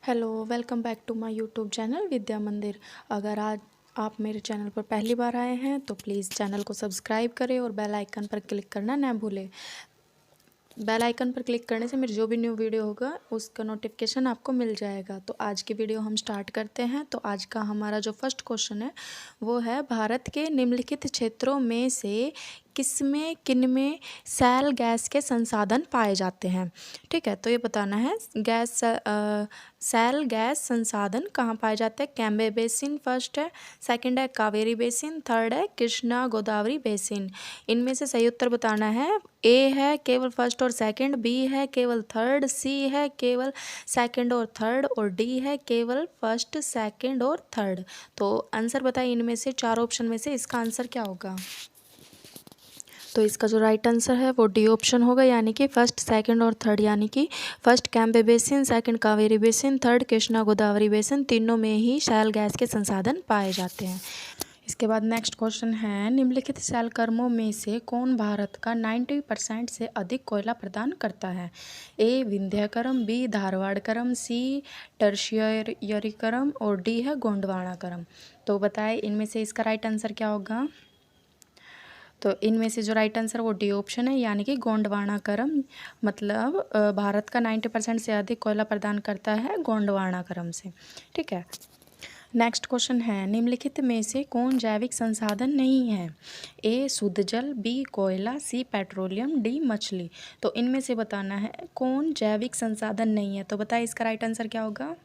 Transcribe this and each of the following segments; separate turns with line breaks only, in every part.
Hello, welcome back to my YouTube channel Vidya Mandir. अगर आज आप मेरे चैनल पर पहली बार आए हैं तो प्लीज़ चैनल को सब्सक्राइब करें और बेल आइकन पर क्लिक करना ना भूलें। बेल आइकन पर क्लिक करने से मेरी जो भी न्यू वीडियो होगा उसका नोटिफिकेशन आपको मिल जाएगा। तो आज की वीडियो हम स्टार्ट करते हैं। तो आज का हमारा जो फर्स्ट क्वेश्चन है वो है, भारत के निम्नलिखित क्षेत्रों में से किनमें शैल गैस के संसाधन पाए जाते हैं। ठीक है, तो ये बताना है शैल गैस संसाधन कहाँ पाए जाते हैं। कैम्बे बेसिन फर्स्ट है, सेकंड है कावेरी बेसिन, थर्ड है कृष्णा गोदावरी बेसिन। इनमें से सही उत्तर बताना है। ए है केवल फर्स्ट और सेकंड, बी है केवल थर्ड, सी है केवल सेकंड और थर्ड, और डी है केवल फर्स्ट सेकंड और थर्ड। तो आंसर बताइए, इनमें से चार ऑप्शन में से इसका आंसर क्या होगा। तो इसका जो राइट आंसर है वो डी ऑप्शन होगा, यानी कि फर्स्ट सेकंड और थर्ड, यानी कि first Cambay basin, second Kaveri basin, third Krishna Godavari basin, तीनों में ही शैल गैस के संसाधन पाए जाते हैं। इसके बाद नेक्स्ट क्वेश्चन है, निम्नलिखित शैल कर्मों में से कौन भारत का 90% से अधिक कोयला प्रदान करता है। ए विंध्याकरम, बी धारवाड़करम, सी टर्शियरीकरम, और डी है गोंडवानाकरम। तो बताएं इनमें से इसका राइट आंसर क्या होगा। तो इनमें से जो राइट आंसर वो डी ऑप्शन है, यानी कि गोंडवानाकरम। मतलब भारत का 90% से अधिक कोयला प्रदान करता है गोंडवानाकरम से। ठीक है, नेक्स्ट क्वेश्चन है, निम्नलिखित में से कौन जैविक संसाधन नहीं है। ए शुद्ध जल, बी कोयला, सी पेट्रोलियम, डी मछली। तो इनमें से बताना है कौन जैविक संसाधन नहीं है। तो बताइए इसका राइट आंसर क्या होगा।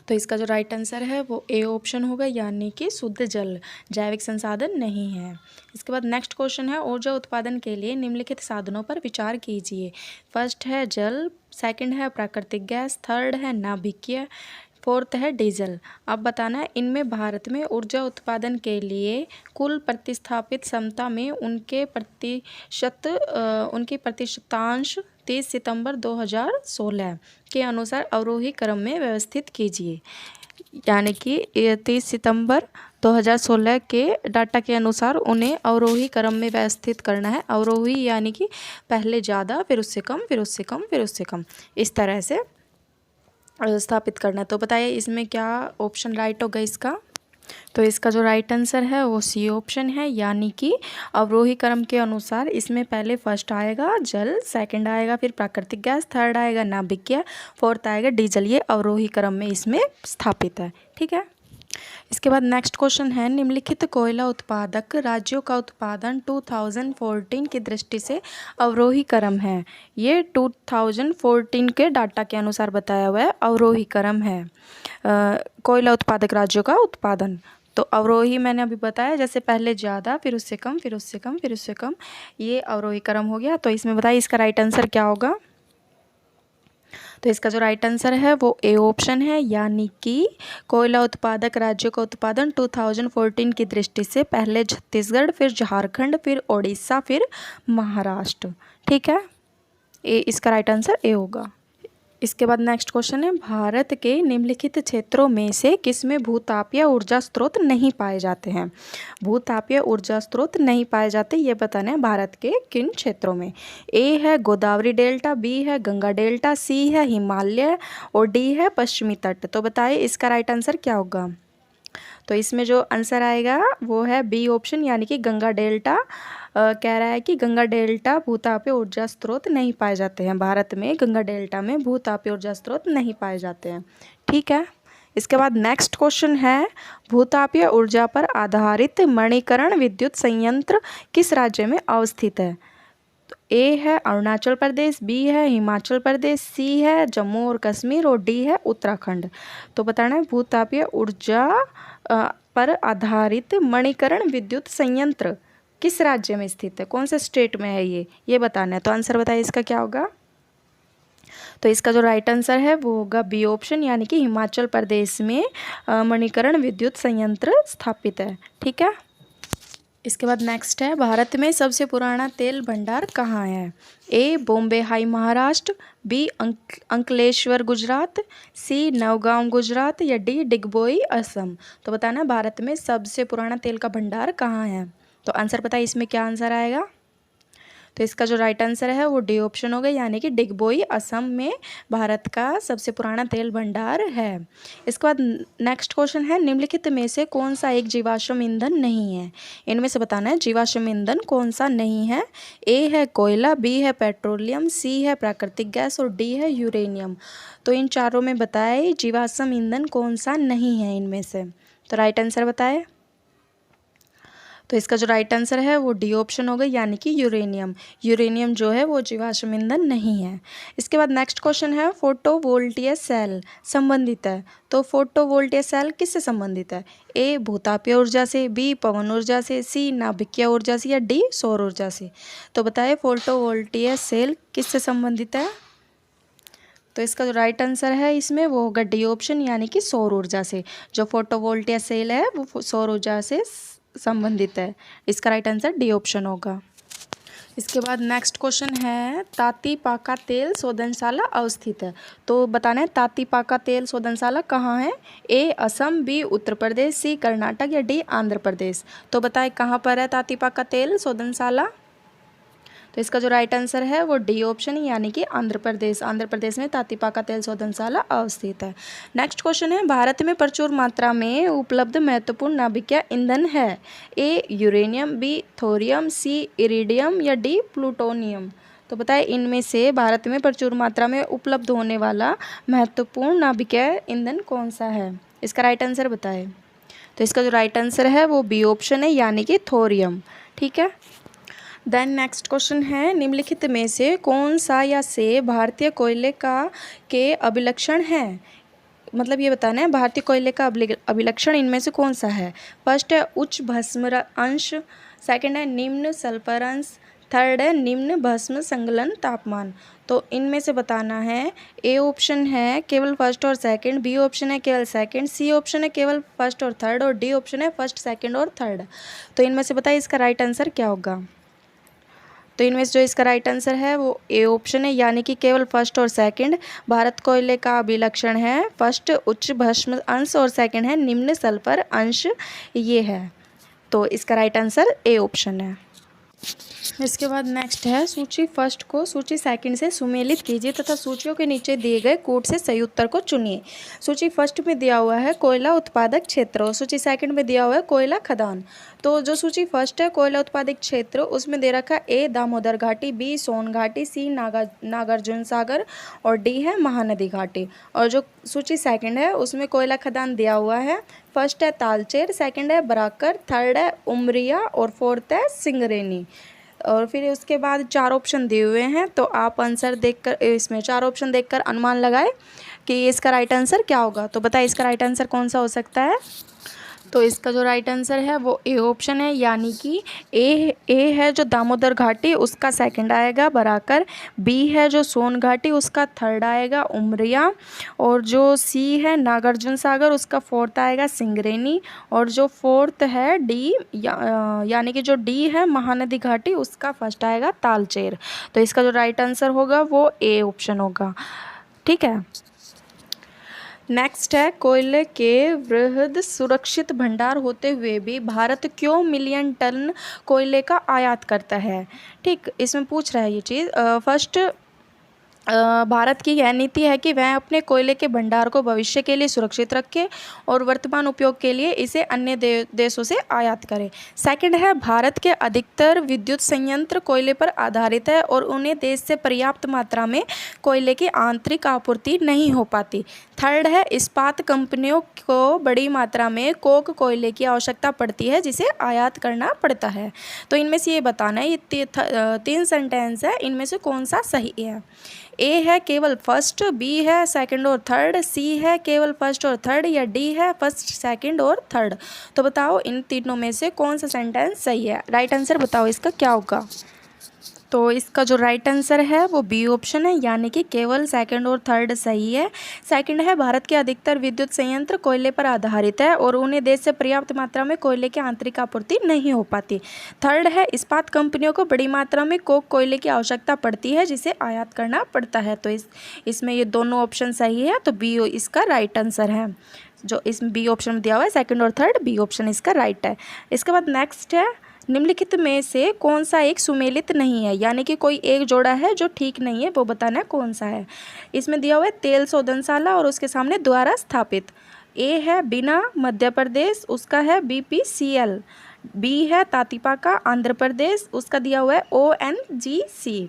तो इसका जो राइट आंसर है वो ए ऑप्शन होगा, यानी कि शुद्ध जल जैविक संसाधन नहीं है। इसके बाद नेक्स्ट क्वेश्चन है, ऊर्जा उत्पादन के लिए निम्नलिखित साधनों पर विचार कीजिए। फर्स्ट है जल, सेकंड है प्राकृतिक गैस, थर्ड है नाभिकीय, फोर्थ है डीजल। अब बताना है इनमें भारत में ऊर्जा उत्पादन के लिए कुल प्रतिस्थापित क्षमता में उनकी प्रतिशतांश 30 सितंबर 2016 के अनुसार अवरोही क्रम में व्यवस्थित कीजिए। यानी कि 30 सितंबर 2016 के डाटा के अनुसार उन्हें अवरोही क्रम में व्यवस्थित करना है। अवरोही यानी कि पहले ज़्यादा, फिर उससे कम, फिर उससे कम, फिर उससे कम, इस तरह से स्थापित करना है। तो बताइए इसमें क्या ऑप्शन राइट होगा इसका। तो इसका जो राइट आंसर है वो सी ऑप्शन है, यानी कि अवरोही क्रम के अनुसार इसमें पहले फर्स्ट आएगा जल, सेकंड आएगा फिर प्राकृतिक गैस, थर्ड आएगा नाभिकीय, फोर्थ आएगा डीजल। ये अवरोही क्रम में इसमें स्थापित है। ठीक है, इसके बाद नेक्स्ट क्वेश्चन है, निम्नलिखित कोयला उत्पादक राज्यों का उत्पादन 2014 की दृष्टि से अवरोही क्रम है। ये 2014 के डाटा के अनुसार बताया हुआ है, अवरोही क्रम है कोयला उत्पादक राज्यों का उत्पादन। तो अवरोही मैंने अभी बताया, जैसे पहले ज़्यादा, फिर उससे कम, फिर उससे कम, फिर उससे कम, ये अवरोही क्रम हो गया। तो इसमें बताइए इसका राइट आंसर क्या होगा। तो इसका जो राइट आंसर है वो ए ऑप्शन है, यानी कि कोयला उत्पादक राज्यों का उत्पादन 2014 की दृष्टि से पहले छत्तीसगढ़, फिर झारखंड, फिर ओडिशा, फिर महाराष्ट्र। ठीक है, इसका राइट आंसर ए होगा। इसके बाद नेक्स्ट क्वेश्चन है, भारत के निम्नलिखित क्षेत्रों में से किसमें भूतापीय ऊर्जा स्रोत नहीं पाए जाते हैं। भूतापीय ऊर्जा स्रोत नहीं पाए जाते, ये बताना है भारत के किन क्षेत्रों में। ए है गोदावरी डेल्टा, बी है गंगा डेल्टा, सी है हिमालय, और डी है पश्चिमी तट। तो बताइए इसका राइट आंसर क्या होगा। तो इसमें जो आंसर आएगा वो है बी ऑप्शन, यानी कि गंगा डेल्टा। कह रहा है कि गंगा डेल्टा भूतापीय ऊर्जा स्रोत नहीं पाए जाते हैं। भारत में गंगा डेल्टा में भूतापीय ऊर्जा स्रोत नहीं पाए जाते हैं। ठीक है, इसके बाद नेक्स्ट क्वेश्चन है, भूतापीय ऊर्जा पर आधारित मणिकरण विद्युत संयंत्र किस राज्य में अवस्थित है। तो ए है अरुणाचल प्रदेश, बी है हिमाचल प्रदेश, सी है जम्मू और कश्मीर, और डी है उत्तराखंड। तो बताना है भूतापीय ऊर्जा पर आधारित मणिकरण विद्युत संयंत्र किस राज्य में स्थित है, कौन से स्टेट में है ये बताना है। तो आंसर बताइए इसका क्या होगा। तो इसका जो राइट आंसर है वो होगा बी ऑप्शन, यानी कि हिमाचल प्रदेश में मणिकरण विद्युत संयंत्र स्थापित है। ठीक है, इसके बाद नेक्स्ट है, भारत में सबसे पुराना तेल भंडार कहाँ है। ए बॉम्बे हाई महाराष्ट्र, बी अंकलेश्वर गुजरात, सी नवगांव गुजरात, या डी डिगबोई असम। तो बताना भारत में सबसे पुराना तेल का भंडार कहाँ है। तो आंसर पता है इसमें क्या आंसर आएगा। तो इसका जो राइट आंसर है वो डी ऑप्शन होगा, यानी कि डिगबोई असम में भारत का सबसे पुराना तेल भंडार है। इसके बाद नेक्स्ट क्वेश्चन है, निम्नलिखित में से कौन सा एक जीवाश्म ईंधन नहीं है? इनमें से बताना है जीवाश्म ईंधन कौन सा नहीं है। ए है कोयला, बी है पेट्रोलियम, सी है प्राकृतिक गैस और डी है यूरेनियम। तो इन चारों में बताए जीवाश्म ईंधन कौन सा नहीं है इनमें से। तो राइट आंसर बताए। तो इसका जो राइट आंसर है वो डी ऑप्शन होगा, यानी कि यूरेनियम। यूरेनियम जो है वो जीवाश्म ईंधन नहीं है। इसके बाद नेक्स्ट क्वेश्चन है, फोटोवोल्टिक सेल संबंधित है। तो फोटोवोल्टिक सेल किससे संबंधित है? ए भूतापीय ऊर्जा से, बी पवन ऊर्जा से, सी नाभिकीय ऊर्जा से या डी सौर ऊर्जा से। तो बताए फोटोवोल्टिक सेल किससे संबंधित है? तो इसका जो राइट आंसर है इसमें वो होगा डी ऑप्शन, यानी कि सौर ऊर्जा से। जो फोटोवोल्टिक सेल है वो सौर ऊर्जा से संबंधित है। इसका राइट आंसर डी ऑप्शन होगा। इसके बाद नेक्स्ट क्वेश्चन है, तातीपाका तेल शोधनशाला अवस्थित है। तो बताना है तातीपाका तेल शोधनशाला कहाँ है? ए असम, बी उत्तर प्रदेश, सी कर्नाटक या डी आंध्र प्रदेश। तो बताएं कहाँ पर है तातीपाका तेल शोधनशाला? तो इसका जो राइट आंसर है वो डी ऑप्शन, यानी कि आंध्र प्रदेश। आंध्र प्रदेश में तातीपाका तेल शोधनशाला अवस्थित है। नेक्स्ट क्वेश्चन है, भारत में प्रचुर मात्रा में उपलब्ध महत्वपूर्ण नाभिकीय ईंधन है। ए यूरेनियम, बी थोरियम, सी इरिडियम या डी प्लूटोनियम। तो बताएं इनमें से भारत में प्रचुर मात्रा में उपलब्ध होने वाला महत्वपूर्ण नाभिकीय ईंधन कौन सा है? इसका राइट आंसर बताएं। तो इसका जो राइट आंसर है वो बी ऑप्शन है, यानी कि थोरियम। ठीक है। देन नेक्स्ट क्वेश्चन है, निम्नलिखित में से कौन सा या से भारतीय कोयले का के अभिलक्षण है? मतलब ये बताना है भारतीय कोयले का अभिलक्षण इनमें से कौन सा है? फर्स्ट है उच्च भस्म अंश, सेकंड है निम्न सल्फर अंश, थर्ड है निम्न भस्म संगलन तापमान। तो इनमें से बताना है, ए ऑप्शन है केवल फर्स्ट और सेकंड, बी ऑप्शन है केवल सेकंड, सी ऑप्शन है केवल फर्स्ट और थर्ड और डी ऑप्शन है फर्स्ट, सेकंड और थर्ड। तो इनमें से बताइए इसका राइट आंसर क्या होगा? तो इनमें से जो इसका राइट आंसर है वो ए ऑप्शन है, यानी कि केवल फर्स्ट और सेकंड। भारत कोयले का अभिलक्षण है फर्स्ट उच्च भस्म अंश और सेकंड है निम्न सल्फर अंश, ये है। तो इसका राइट आंसर ए ऑप्शन है। इसके बाद नेक्स्ट है, सूची फर्स्ट को सूची सेकंड से सुमेलित कीजिए तथा सूचियों के नीचे दिए गए कोड से सही उत्तर को चुनिए। सूची फर्स्ट में दिया हुआ है कोयला उत्पादक क्षेत्र और सूची सेकंड में दिया हुआ है कोयला खदान। तो जो सूची फर्स्ट है कोयला उत्पादक क्षेत्र, उसमें दे रखा है ए दामोदर घाटी, बी सोन घाटी, सी नागार्जुन सागर और डी है महानदी घाटी। और जो सूची सेकंड है उसमें कोयला खदान दिया हुआ है, फर्स्ट है तालचेर, सेकंड है बराकर, थर्ड है उमरिया और फोर्थ है सिंगरेनी। और फिर उसके बाद चार ऑप्शन दिए हुए हैं, तो आप आंसर देखकर इसमें चार ऑप्शन देखकर अनुमान लगाए कि इसका राइट आंसर क्या होगा। तो बताइए इसका राइट आंसर कौन सा हो सकता है? तो इसका जो राइट आंसर है वो ए ऑप्शन है, यानी कि ए है जो दामोदर घाटी उसका सेकंड आएगा बराकर, बी है जो सोन घाटी उसका थर्ड आएगा उमरिया, और जो सी है नागार्जुन सागर उसका फोर्थ आएगा सिंगरेनी, और जो फोर्थ है डी यानी कि जो डी है महानदी घाटी उसका फर्स्ट आएगा तालचेर। तो इसका जो राइट आंसर होगा वो ए ऑप्शन होगा। ठीक है। नेक्स्ट है, कोयले के वृहद सुरक्षित भंडार होते हुए भी भारत क्यों मिलियन टन कोयले का आयात करता है? ठीक, इसमें पूछ रहा है ये चीज़। फर्स्ट, भारत की यह नीति है कि वह अपने कोयले के भंडार को भविष्य के लिए सुरक्षित रखे और वर्तमान उपयोग के लिए इसे अन्य देशों से आयात करे। सेकंड है, भारत के अधिकतर विद्युत संयंत्र कोयले पर आधारित है और उन्हें देश से पर्याप्त मात्रा में कोयले की आंतरिक आपूर्ति नहीं हो पाती। थर्ड है, इस्पात कंपनियों को बड़ी मात्रा में कोक कोयले की आवश्यकता पड़ती है जिसे आयात करना पड़ता है। तो इनमें से ये बताना है, ये तीन सेंटेंस है, इनमें से कौन सा सही है? ए है केवल फर्स्ट, बी है सेकंड और थर्ड, सी है केवल फर्स्ट और थर्ड या डी है फर्स्ट सेकंड और थर्ड। तो बताओ इन तीनों में से कौन सा सेंटेंस सही है? राइट आंसर बताओ इसका क्या होगा? तो इसका जो राइट आंसर है वो बी ऑप्शन है, यानी कि केवल सेकंड और थर्ड सही है। सेकंड है, भारत के अधिकतर विद्युत संयंत्र कोयले पर आधारित है और उन्हें देश से पर्याप्त मात्रा में कोयले की आंतरिक आपूर्ति नहीं हो पाती। थर्ड है, इस्पात कंपनियों को बड़ी मात्रा में कोक कोयले की आवश्यकता पड़ती है जिसे आयात करना पड़ता है। तो इसमें ये दोनों ऑप्शन सही है, तो बी इसका राइट आंसर है। जो इस बी ऑप्शन में दिया हुआ है सेकंड और थर्ड, बी ऑप्शन इसका राइट है। इसके बाद नेक्स्ट है, निम्नलिखित में से कौन सा एक सुमेलित नहीं है, यानी कि कोई एक जोड़ा है जो ठीक नहीं है, वो बताना है कौन सा है। इसमें दिया हुआ है तेल शोधनशाला और उसके सामने द्वारा स्थापित। ए है बिना मध्य प्रदेश, उसका है BPCL। बी है तातीपाका आंध्र प्रदेश, उसका दिया हुआ है ONGC।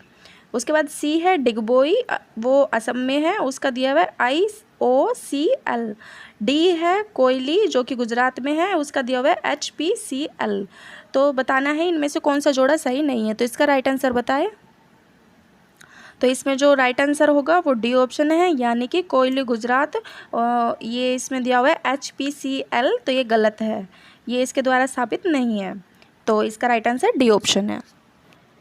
उसके बाद सी है डिगबोई, वो असम में है, उसका दिया हुआ है IOCL। डी है कोयली जो कि गुजरात में है, उसका दिया हुआ है HPCL। तो बताना है इनमें से कौन सा जोड़ा सही नहीं है। तो इसका राइट आंसर बताए। तो इसमें जो राइट आंसर होगा वो डी ऑप्शन है, यानी कि कोयली गुजरात। ये इसमें दिया हुआ है HPCL, तो ये गलत है, ये इसके द्वारा स्थापित नहीं है। तो इसका राइट आंसर डी ऑप्शन है।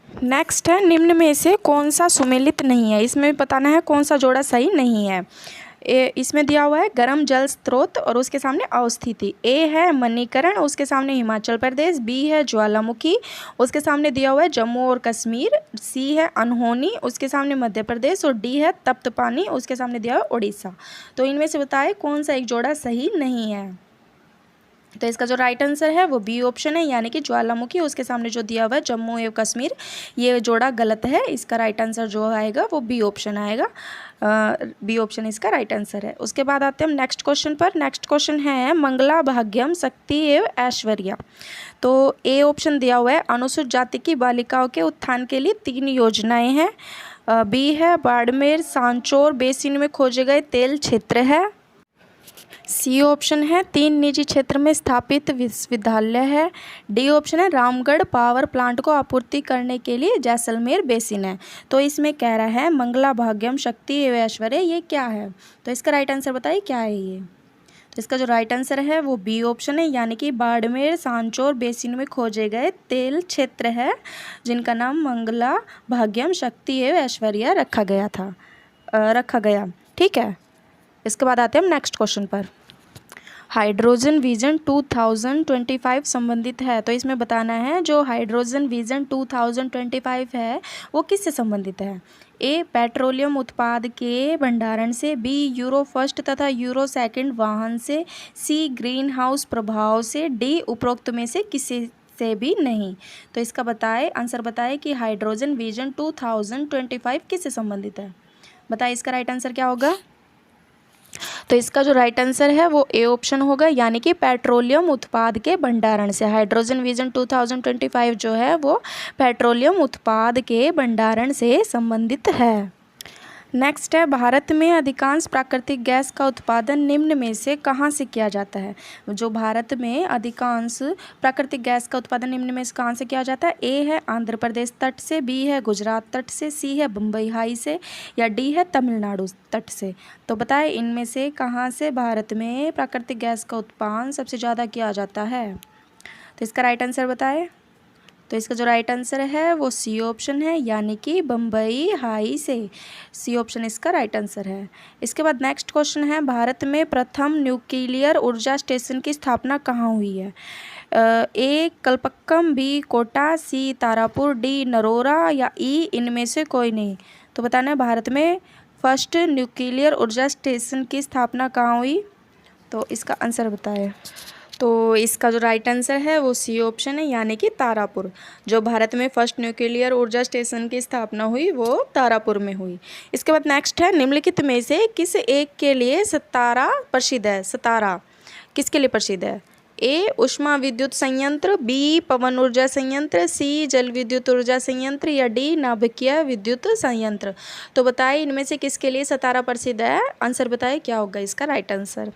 नेक्स्ट है निम्न में से कौन सा सुमेलित नहीं है। इसमें बताना है कौन सा जोड़ा सही नहीं है। इसमें दिया हुआ है गर्म जल स्रोत और उसके सामने अवस्थिति। ए है मणिकरण, उसके सामने हिमाचल प्रदेश। बी है ज्वालामुखी, उसके सामने दिया हुआ है जम्मू और कश्मीर। सी है अनहोनी, उसके सामने मध्य प्रदेश। और डी है तप्त पानी, उसके सामने दिया हुआ है उड़ीसा। तो इनमें से बताए कौन सा एक जोड़ा सही नहीं है। तो इसका जो राइट आंसर है वो बी ऑप्शन है, यानी कि ज्वालामुखी, उसके सामने जो दिया हुआ है जम्मू एवं कश्मीर, ये जोड़ा गलत है। इसका राइट आंसर जो आएगा वो बी ऑप्शन आएगा। बी ऑप्शन इसका राइट आंसर है। उसके बाद आते हैं हम नेक्स्ट क्वेश्चन पर। नेक्स्ट क्वेश्चन है मंगला भाग्यम शक्ति एवं ऐश्वर्या। तो ए ऑप्शन दिया हुआ है अनुसूचित जाति की बालिकाओं के उत्थान के लिए 3 योजनाएं हैं। बी है बाड़मेर सांचौर बेसिन में खोजे गए तेल क्षेत्र है। सी ऑप्शन है 3 निजी क्षेत्र में स्थापित विश्वविद्यालय है। डी ऑप्शन है रामगढ़ पावर प्लांट को आपूर्ति करने के लिए जैसलमेर बेसिन है। तो इसमें कह रहा है मंगला भाग्यम शक्ति एवं ऐश्वर्या, ये क्या है। तो इसका राइट आंसर बताइए क्या है ये। तो इसका जो राइट आंसर है वो बी ऑप्शन है, यानी कि बाड़मेर सांचौर बेसिन में खोजे गए तेल क्षेत्र है, जिनका नाम मंगला भाग्यम शक्ति एवं ऐश्वर्या रखा गया। ठीक है। इसके बाद आते हैं हम नेक्स्ट क्वेश्चन पर। हाइड्रोजन विजन 2025 संबंधित है। तो इसमें बताना है जो हाइड्रोजन विजन 2025 है वो किससे संबंधित है। ए पेट्रोलियम उत्पाद के भंडारण से। बी यूरो फर्स्ट तथा यूरो सेकंड वाहन से। सी ग्रीन हाउस प्रभाव से। डी उपरोक्त में से किसी से भी नहीं। तो इसका आंसर बताए कि हाइड्रोजन विजन 2025 किससे संबंधित है। बताइए इसका राइट आंसर क्या होगा। तो इसका जो राइट आंसर है वो ए ऑप्शन होगा, यानी कि पेट्रोलियम उत्पाद के भंडारण से। हाइड्रोजन विजन 2025 जो है वो पेट्रोलियम उत्पाद के भंडारण से संबंधित है। नेक्स्ट है भारत में अधिकांश प्राकृतिक गैस का उत्पादन निम्न में से कहाँ से किया जाता है। जो भारत में अधिकांश प्राकृतिक गैस का उत्पादन निम्न में से कहाँ से किया जाता है। ए है आंध्र प्रदेश तट से। बी है गुजरात तट से। सी है बम्बई खाई से। या डी है तमिलनाडु तट से। तो बताएं इनमें से कहाँ से भारत में प्राकृतिक गैस का उत्पादन सबसे ज़्यादा किया जाता है। तो इसका राइट आंसर बताएं। तो इसका जो राइट आंसर है वो सी ऑप्शन है, यानी कि बम्बई हाई से। सी ऑप्शन इसका राइट आंसर है। इसके बाद नेक्स्ट क्वेश्चन है भारत में प्रथम न्यूक्लियर ऊर्जा स्टेशन की स्थापना कहाँ हुई है। ए कलपक्कम। बी कोटा। सी तारापुर। डी नरोरा। या ई इनमें से कोई नहीं। तो बताना है भारत में फर्स्ट न्यूक्लियर ऊर्जा स्टेशन की स्थापना कहाँ हुई। तो इसका आंसर बताएं। तो इसका जो राइट आंसर है वो सी ऑप्शन है, यानी कि तारापुर। जो भारत में फर्स्ट न्यूक्लियर ऊर्जा स्टेशन की स्थापना हुई वो तारापुर में हुई। इसके बाद नेक्स्ट है निम्नलिखित में से किस एक के लिए सतारा प्रसिद्ध है। सतारा किसके लिए प्रसिद्ध है। ए उष्मा विद्युत संयंत्र। बी पवन ऊर्जा संयंत्र। सी जल विद्युत ऊर्जा संयंत्र। या डी नाभिकीय विद्युत संयंत्र। तो बताइए इनमें से किसके लिए सतारा प्रसिद्ध है। आंसर बताइए क्या होगा इसका राइट आंसर।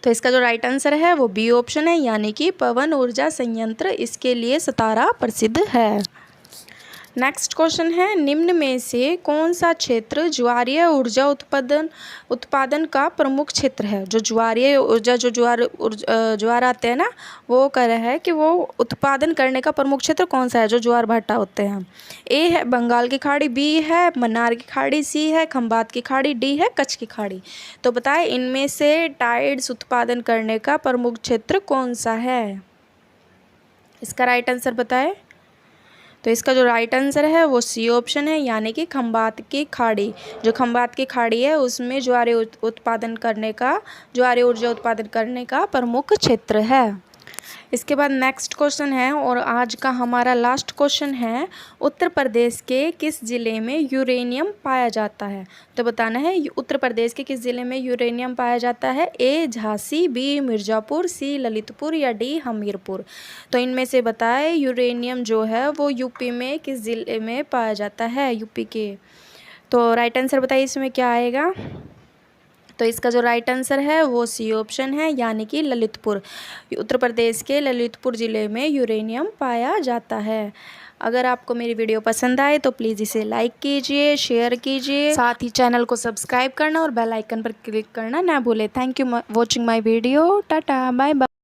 तो इसका जो राइट आंसर है वो बी ऑप्शन है, यानी कि पवन ऊर्जा संयंत्र इसके लिए सतारा प्रसिद्ध है। नेक्स्ट क्वेश्चन है निम्न में से कौन सा क्षेत्र ज्वारीय ऊर्जा उत्पादन का प्रमुख क्षेत्र है। जो ज्वारीय ऊर्जा जो ज्वार आते हैं ना, वो कह रहा है कि वो उत्पादन करने का प्रमुख क्षेत्र कौन सा है जो ज्वार भाटा होते हैं। ए है बंगाल की खाड़ी। बी है मन्नार की खाड़ी। सी है खंबात की खाड़ी। डी है कच्छ की खाड़ी। तो बताएं इनमें से टाइड्स उत्पादन करने का प्रमुख क्षेत्र कौन सा है। इसका राइट आंसर बताएं। तो इसका जो राइट आंसर है वो सी ऑप्शन है, यानी कि खंबात की खाड़ी। जो खंबात की खाड़ी है उसमें ज्वारीय ऊर्जा उत्पादन करने का प्रमुख क्षेत्र है। इसके बाद नेक्स्ट क्वेश्चन है और आज का हमारा लास्ट क्वेश्चन है, उत्तर प्रदेश के किस ज़िले में यूरेनियम पाया जाता है। तो बताना है उत्तर प्रदेश के किस ज़िले में यूरेनियम पाया जाता है। ए झांसी, बी मिर्ज़ापुर, सी ललितपुर या डी हमीरपुर। तो इनमें से बताएं यूरेनियम जो है वो यूपी में किस ज़िले में पाया जाता है, यूपी के। तो राइट आंसर बताइए इसमें क्या आएगा। तो इसका जो राइट आंसर है वो सी ऑप्शन है, यानी कि ललितपुर। उत्तर प्रदेश के ललितपुर ज़िले में यूरेनियम पाया जाता है। अगर आपको मेरी वीडियो पसंद आए तो प्लीज़ इसे लाइक कीजिए, शेयर कीजिए, साथ ही चैनल को सब्सक्राइब करना और बेल आइकन पर क्लिक करना ना भूलें। Thank you watching my video. Tata bye bye.